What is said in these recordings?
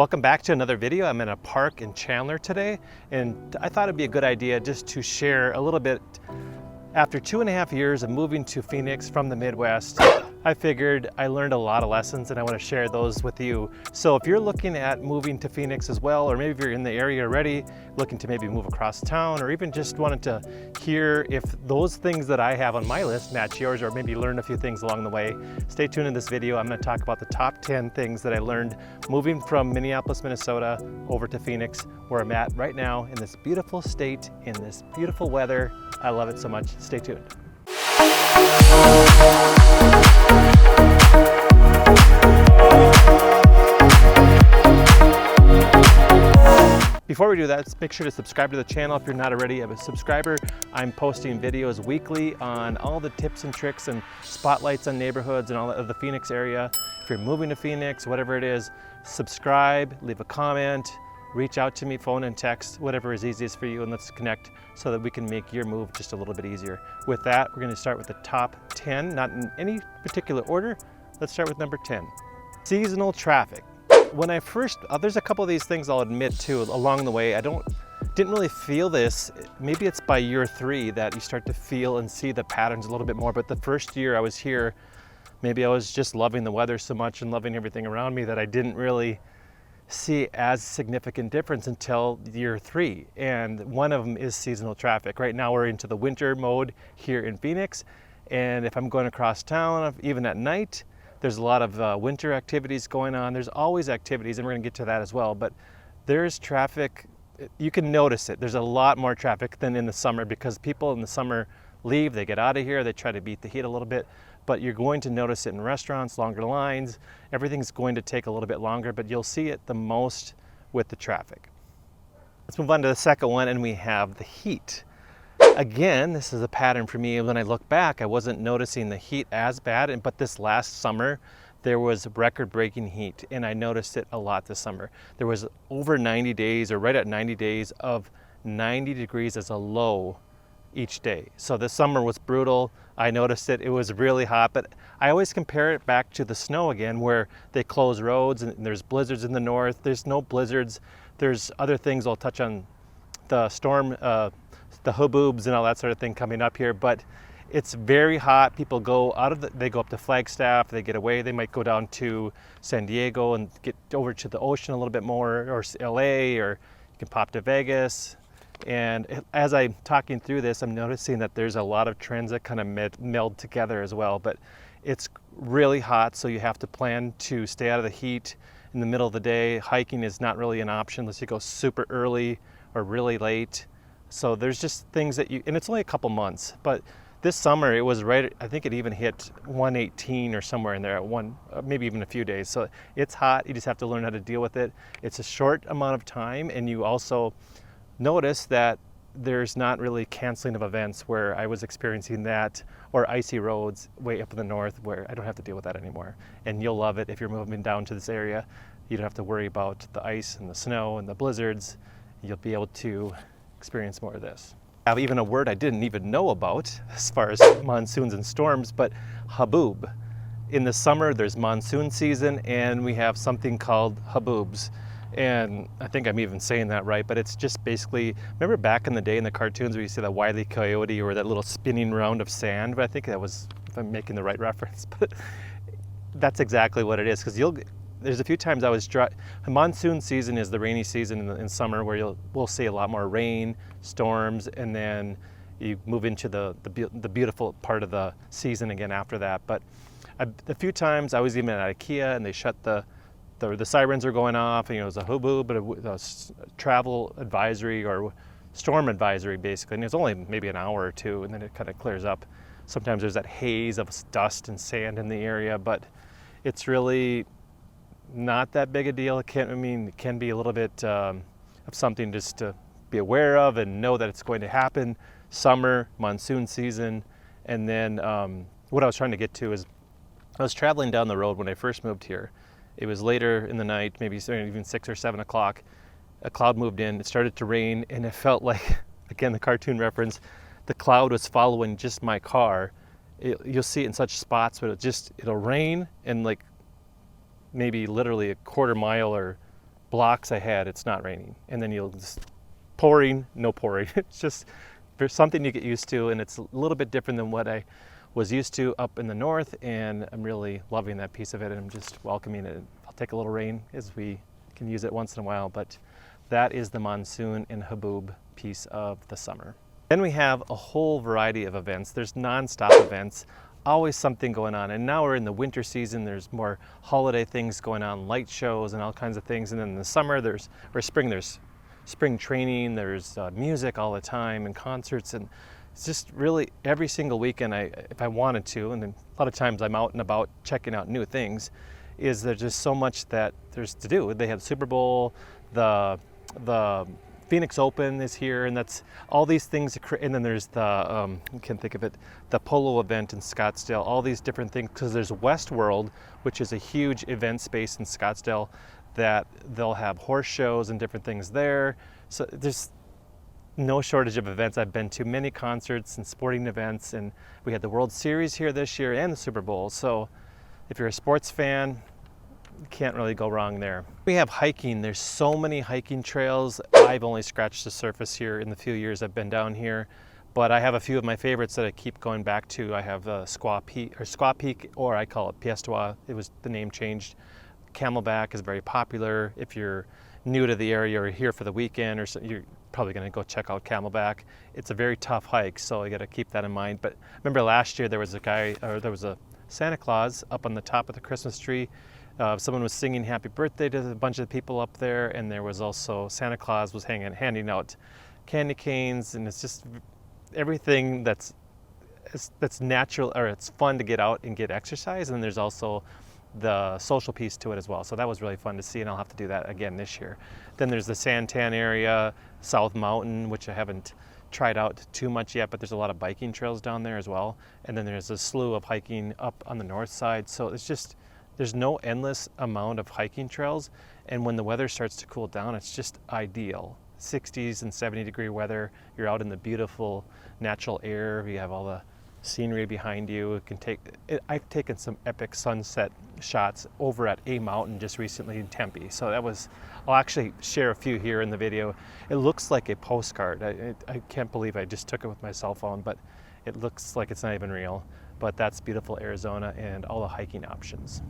Welcome back to another video. I'm in a park in Chandler today, and I thought it'd be a good idea just to share a little bit. After 2.5 years of moving to Phoenix from the Midwest, I figured I learned a lot of lessons and I want to share those with you. So if you're looking at moving to Phoenix as well, or maybe if you're in the area already, looking to maybe move across town, or even just wanted to hear if those things that I have on my list match yours, or maybe learn a few things along the way, stay tuned in this video. I'm going to talk about the top 10 things that I learned moving from Minneapolis, Minnesota over to Phoenix, where I'm at right now in this beautiful state, in this beautiful weather. I love it so much. Stay tuned. Before we do that, make sure to subscribe to the channel if you're not already a subscriber. I'm posting videos weekly on all the tips and tricks and spotlights on neighborhoods and all of the Phoenix area. If you're moving to Phoenix, whatever it is, subscribe, leave a comment, reach out to me, phone and text, whatever is easiest for you, and let's connect so that we can make your move just a little bit easier. With that, we're going to start with the top 10, not in any particular order. Let's start with number 10. Seasonal traffic. When I first, there's a couple of these things I'll admit too along the way. Didn't really feel this. Maybe it's by year 3 that you start to feel and see the patterns a little bit more. But the first year I was here, maybe I was just loving the weather so much and loving everything around me that I didn't really see as significant difference until year 3. And one of them is seasonal traffic. Right now we're into the winter mode here in Phoenix. And if I'm going across town, even at night, there's a lot of winter activities going on. There's always activities, and we're going to get to that as well. But there's traffic. You can notice it. There's a lot more traffic than in the summer because people in the summer leave, they get out of here, they try to beat the heat a little bit. But you're going to notice it in restaurants, longer lines. Everything's going to take a little bit longer, but you'll see it the most with the traffic. Let's move on to the second one, and we have the heat. Again, this is a pattern for me. When I look back, I wasn't noticing the heat as bad, but this last summer, there was record-breaking heat, and I noticed it a lot this summer. There was over 90 days, or right at 90 days, of 90 degrees as a low each day. So this summer was brutal. I noticed it. It was really hot, but I always compare it back to the snow again, where they close roads and there's blizzards in the north. There's no blizzards. There's other things. I'll touch on the storm, the huboobs and all that sort of thing coming up here, but it's very hot. People go they go up to Flagstaff, they get away, they might go down to San Diego and get over to the ocean a little bit more, or LA, or you can pop to Vegas. And as I'm talking through this, I'm noticing that there's a lot of trends that kind of meld together as well, but it's really hot, so you have to plan to stay out of the heat in the middle of the day. Hiking is not really an option unless you go super early or really late. So there's just things that and it's only a couple months, but this summer it was right, I think it even hit 118 or somewhere in there at maybe even a few days. So it's hot, you just have to learn how to deal with it. It's a short amount of time, and you also notice that there's not really canceling of events where I was experiencing that, or icy roads way up in the north where I don't have to deal with that anymore. And you'll love it if you're moving down to this area. You don't have to worry about the ice and the snow and the blizzards. You'll be able to experience more of this. I have even a word I didn't even know about as far as monsoons and storms, but haboob. In the summer, there's monsoon season, and we have something called haboobs. And I think I'm even saying that right, but it's just basically, remember back in the day in the cartoons where you see that Wile E. Coyote or that little spinning round of sand? But I think that was, if I'm making the right reference, but that's exactly what it is. Because there's a few times I was monsoon season is the rainy season in summer, where we'll see a lot more rain, storms, and then you move into the beautiful part of the season again after that. But a few times I was even at IKEA and they shut the sirens are going off, and it was a huboob, but a travel advisory or storm advisory basically. And it's only maybe an hour or two, and then it kind of clears up. Sometimes there's that haze of dust and sand in the area, but it's really not that big a deal. It can be a little bit of something just to be aware of and know that it's going to happen. Summer, monsoon season, and then what I was trying to get to is I was traveling down the road when I first moved here. It was later in the night, maybe even 6 or 7 o'clock. A cloud moved in, it started to rain, and it felt like, again, the cartoon reference, the cloud was following just my car. You'll see it in such spots, but it'll rain, and like maybe literally a quarter mile or blocks ahead it's not raining, and then you'll just pouring, no pouring. It's just there's something you get used to, and it's a little bit different than what I was used to up in the north, and I'm really loving that piece of it, and I'm just welcoming it. I'll take a little rain as we can use it once in a while, but that is the Monsoon and Haboob piece of the summer. Then we have a whole variety of events. There's non-stop events, always something going on, and now we're in the winter season. There's more holiday things going on, light shows and all kinds of things, and then in the summer or spring there's spring training, there's music all the time and concerts, and it's just really every single weekend if I wanted to, and then a lot of times I'm out and about checking out new things, is there's just so much that there's to do. They have Super Bowl, the Phoenix Open is here, and that's all these things, and then there's the, I can't think of it, the polo event in Scottsdale, all these different things, because there's Westworld, which is a huge event space in Scottsdale, that they'll have horse shows and different things there. So there's no shortage of events. I've been to many concerts and sporting events, and we had the World Series here this year and the Super Bowl. So if you're a sports fan, you can't really go wrong there. We have hiking. There's so many hiking trails. I've only scratched the surface here in the few years I've been down here, but I have a few of my favorites that I keep going back to. I have Squaw Peak, or I call it Piestewa. It was the name changed. Camelback is very popular. If you're new to the area or here for the weekend, or so, you're probably going to go check out Camelback. It's a very tough hike, so you got to keep that in mind. But remember last year there was a Santa Claus up on the top of the Christmas tree. Someone was singing happy birthday to a bunch of people up there, and there was also Santa Claus was handing out candy canes, and it's just everything that's natural, or it's fun to get out and get exercise, and there's also the social piece to it as well. So that was really fun to see, and I'll have to do that again this year. Then there's the Santan area, South Mountain, which I haven't tried out too much yet, but there's a lot of biking trails down there as well. And then there's a slew of hiking up on the north side. So it's just, there's no endless amount of hiking trails. And when the weather starts to cool down, it's just ideal. 60s and 70-degree weather. You're out in the beautiful natural air. You have all the scenery behind you. I've taken some epic sunset shots over at a mountain just recently in Tempe. So I'll actually share a few here in the video. It looks like a postcard. I can't believe I just took it with my cell phone, but it looks like it's not even real. But that's beautiful Arizona and all the hiking options.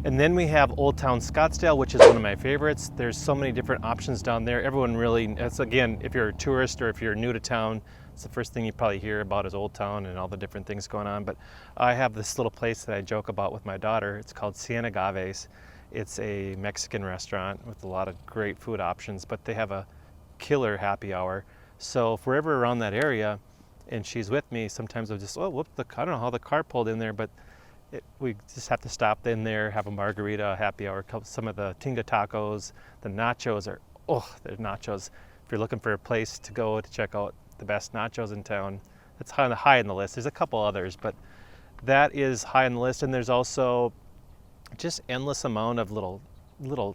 And then we have Old Town Scottsdale, which is one of my favorites. There's so many different options down there. Everyone really, it's again, if you're a tourist or if you're new to town, it's the first thing you probably hear about is Old Town and all the different things going on. But I have this little place that I joke about with my daughter. It's called Ciena Gaves. It's a Mexican restaurant with a lot of great food options, but they have a killer happy hour. So if we're ever around that area and she's with me, sometimes I'll just, I don't know how the car pulled in there, but we just have to stop in there, have a margarita, a happy hour, some of the tinga tacos. The nachos are, they're nachos. If you're looking for a place to go to check out the best nachos in town, that's high on the list. There's a couple others, but that is high on the list. And there's also just endless amount of little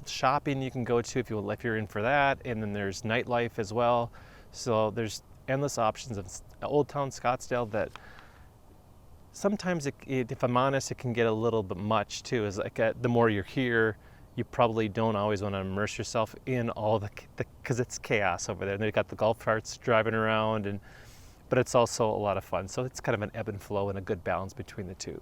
shopping you can go to if you're in for that. And then there's nightlife as well. So there's endless options of Old Town Scottsdale that sometimes, if I'm honest, it can get a little bit much too. Is like the more you're here, you probably don't always want to immerse yourself in all because it's chaos over there. And they've got the golf carts driving around, but it's also a lot of fun. So it's kind of an ebb and flow and a good balance between the two.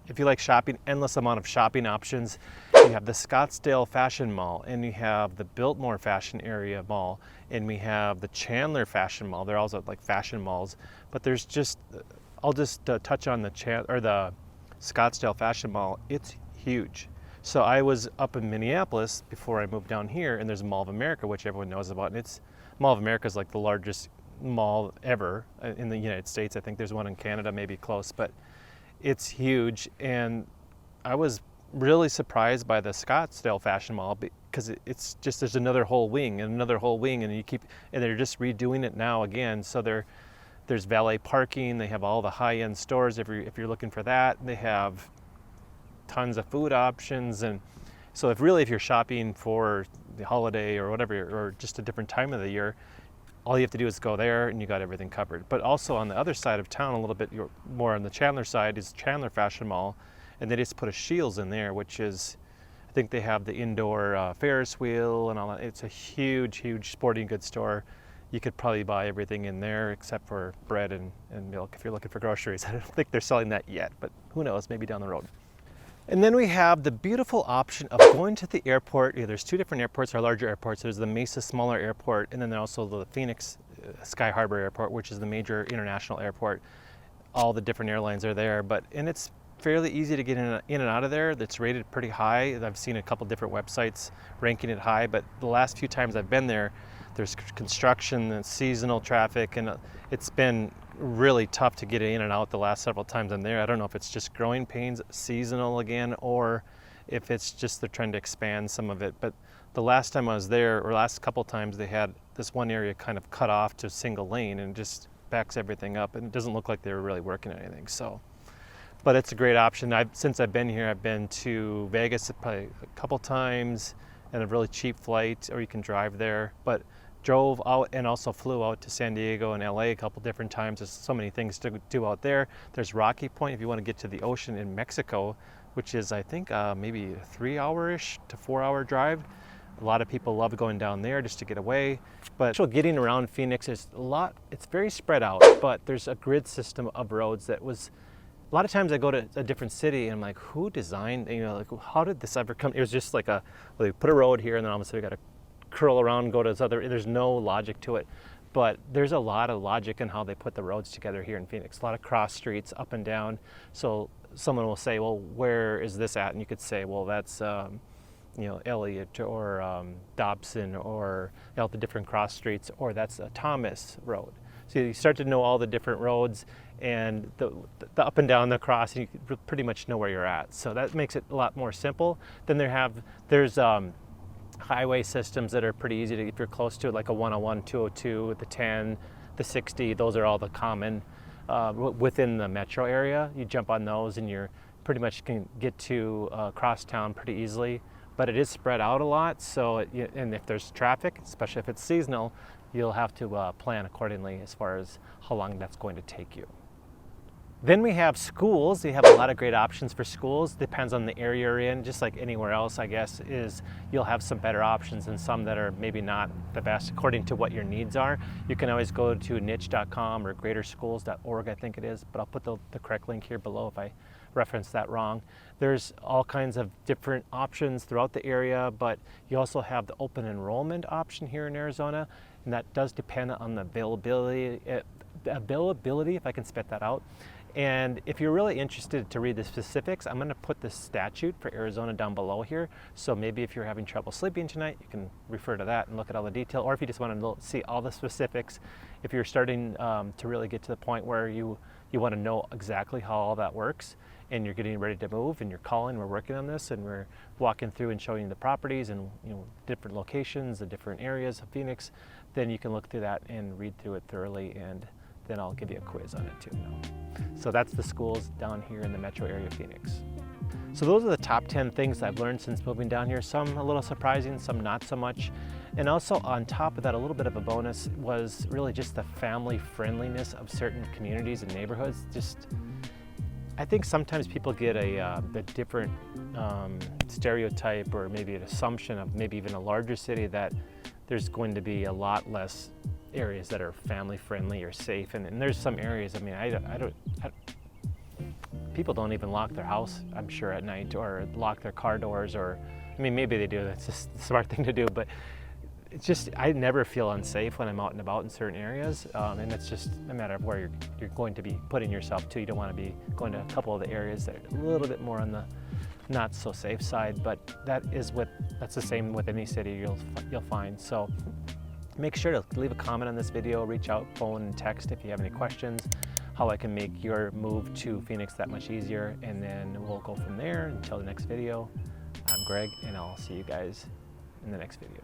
If you like shopping, endless amount of shopping options. You have the Scottsdale Fashion Mall, and you have the Biltmore Fashion Area Mall, and we have the Chandler Fashion Mall. They're also like fashion malls, but there's just, I'll just touch on the Scottsdale Fashion Mall. It's huge. So I was up in Minneapolis before I moved down here, and there's Mall of America, which everyone knows about. And Mall of America is like the largest mall ever in the United States. I think there's one in Canada, maybe close, but it's huge. And I was really surprised by the Scottsdale Fashion Mall because it's just, there's another whole wing and another whole wing, and they're just redoing it now again. So there's valet parking. They have all the high-end stores if you're looking for that. They have tons of food options, and so if you're shopping for the holiday or whatever, or just a different time of the year, all you have to do is go there and you got everything covered. But also on the other side of town, a little bit more on the Chandler side, is Chandler Fashion Mall, and they just put a Scheels in there, which is I think they have the indoor Ferris wheel and all that. It's a huge, huge sporting goods store. You could probably buy everything in there except for bread and milk if you're looking for groceries. I don't think they're selling that yet, but who knows, maybe down the road. And then we have the beautiful option of going to the airport. There's two different airports, or larger airports. There's the Mesa smaller airport, and then there's also the Phoenix Sky Harbor Airport, which is the major international airport. All the different airlines are there, and it's fairly easy to get in and out of there. It's rated pretty high. I've seen a couple different websites ranking it high, but the last few times I've been there, there's construction and seasonal traffic, and it's been really tough to get in and out the last several times I'm there. I don't know if it's just growing pains, seasonal again, or if it's just they're trying to expand some of it. But the last time I was there, or last couple times, they had this one area kind of cut off to a single lane and just backs everything up, and it doesn't look like they were really working on anything. So, but it's a great option. Since I've been here, I've been to Vegas probably a couple times, and a really cheap flight, or you can drive there. But drove out and also flew out to San Diego and LA a couple different times. There's so many things to do out there. There's Rocky Point if you want to get to the ocean in Mexico, which is I think maybe a 3-hour-ish to 4-hour drive. A lot of people love going down there just to get away. But actually getting around Phoenix is it's very spread out, but there's a grid system of roads that was, a lot of times I go to a different city and I'm like, who designed, like how did this ever come? It was just like they put a road here and then all of a sudden we got to curl around and go to this other, there's no logic to it. But there's a lot of logic in how they put the roads together here in Phoenix. A lot of cross streets up and down. So someone will say, well, where is this at? And you could say, well, that's Elliott or Dobson, or the different cross streets, or that's a Thomas Road. So you start to know all the different roads and the up and down the cross, and you pretty much know where you're at. So that makes it a lot more simple. Then there's highway systems that are pretty easy to, if you're close to it, like a 101, 202, the 10, the 60. Those are all the common within the metro area. You jump on those and you're pretty much can get to crosstown pretty easily. But it is spread out a lot, so and if there's traffic, especially if it's seasonal, you'll have to plan accordingly as far as how long that's going to take you. Then we have schools. We have a lot of great options for schools. Depends on the area you're in, just like anywhere else, I guess, you'll have some better options and some that are maybe not the best according to what your needs are. You can always go to niche.com or greaterschools.org, I think it is, but I'll put the correct link here below if I reference that wrong. There's all kinds of different options throughout the area, but you also have the open enrollment option here in Arizona, and that does depend on the availability, if I can spit that out. And if you're really interested to read the specifics, I'm going to put the statute for Arizona down below here. So maybe if you're having trouble sleeping tonight, you can refer to that and look at all the detail. Or if you just want to see all the specifics, if you're starting to really get to the point where you want to know exactly how all that works, and you're getting ready to move and you're calling, we're working on this, and we're walking through and showing you the properties and different locations, the different areas of Phoenix, then you can look through that and read through it thoroughly, and then I'll give you a quiz on it too. So that's the schools down here in the metro area of Phoenix. So those are the top 10 things I've learned since moving down here. Some a little surprising, some not so much. And also on top of that, a little bit of a bonus was really just the family friendliness of certain communities and neighborhoods. I think sometimes people get a different stereotype or maybe an assumption of maybe even a larger city that there's going to be a lot less areas that are family friendly or safe, and there's some areas, I mean, people don't even lock their house, I'm sure, at night, or lock their car doors, or I mean, maybe they do, that's just the smart thing to do, but it's just, I never feel unsafe when I'm out and about in certain areas, and it's just a matter of where you're going to be putting yourself to. You don't want to be going to a couple of the areas that are a little bit more on the not so safe side, but that's the same with any city you'll find. So make sure to leave a comment on this video, reach out, phone and text if you have any questions, how I can make your move to Phoenix that much easier, and then we'll go from there. Until the next video, I'm Greg, and I'll see you guys in the next video.